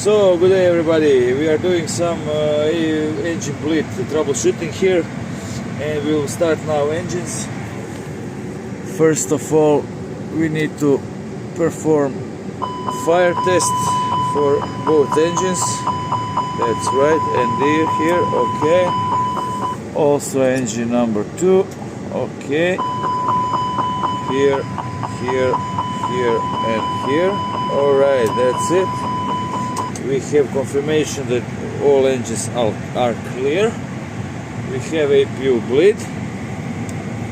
So, good day everybody. We are doing some engine bleed troubleshooting here, and we will start now engines. First of all, we need to perform fire test for both engines. That's right, and here, okay. Also engine number 2, okay. Here, and here. Alright, that's it. We have confirmation that all engines are clear. We have APU bleed.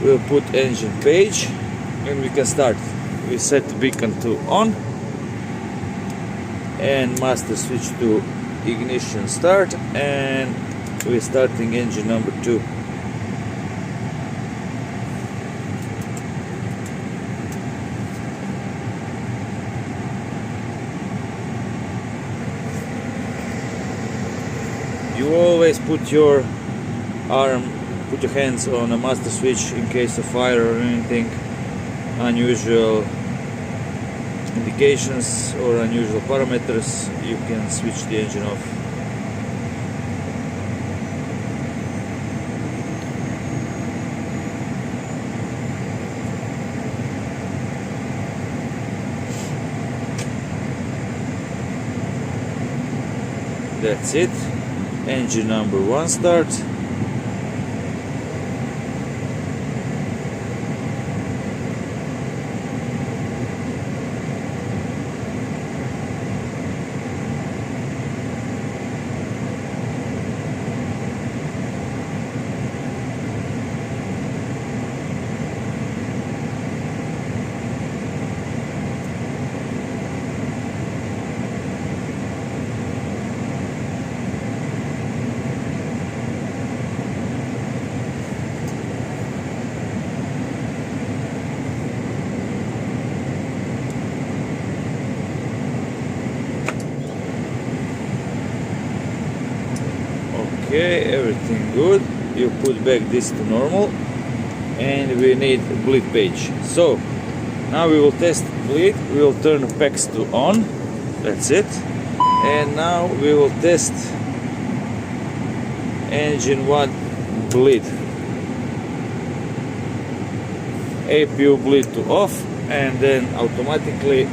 We'll put engine page and we can start. We set beacon to on and master switch to ignition start, and we're starting engine number 2. You always put your hands on a master switch in case of fire or anything, unusual indications or unusual parameters. You can switch the engine off. That's it. Engine number 1 starts. Okay, everything good. You put back this to normal, and we need bleed page. So now we will test bleed. We will turn PAX to on. That's it. And now we will test engine 1 bleed. APU bleed to off, and then automatically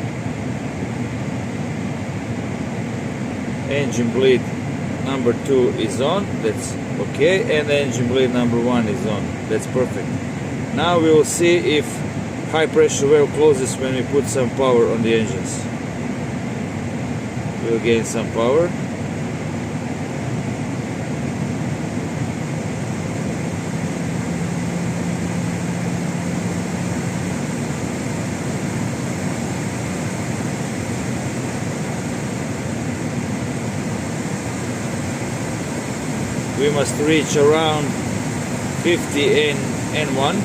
engine bleed number 2 is on. That's okay, and engine bleed number 1 is on. That's perfect. Now we will see if high pressure valve closes when we put some power on the engines. We'll gain some power. We must reach around 50 N1,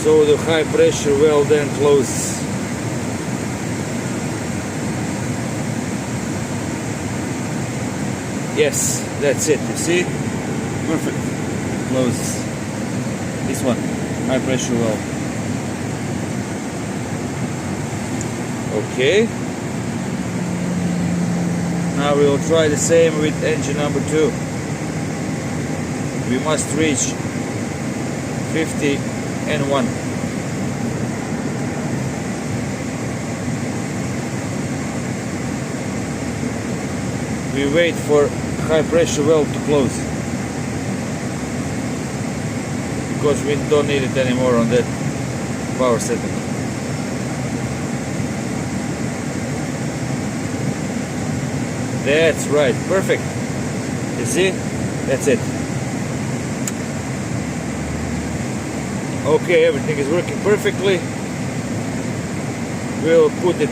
so the high pressure valve then closes. Yes, that's it, you see? Perfect. Closes. This one, high pressure valve. Okay. Now we will try the same with engine number 2. We must reach 50 N1. We wait for high pressure valve to close, because we don't need it anymore on that power setting. That's right, perfect. You see? That's it. Okay, everything is working perfectly. We'll put it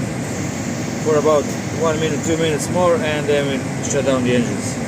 for about 1 minute, 2 minutes more, and then we shut down the engines.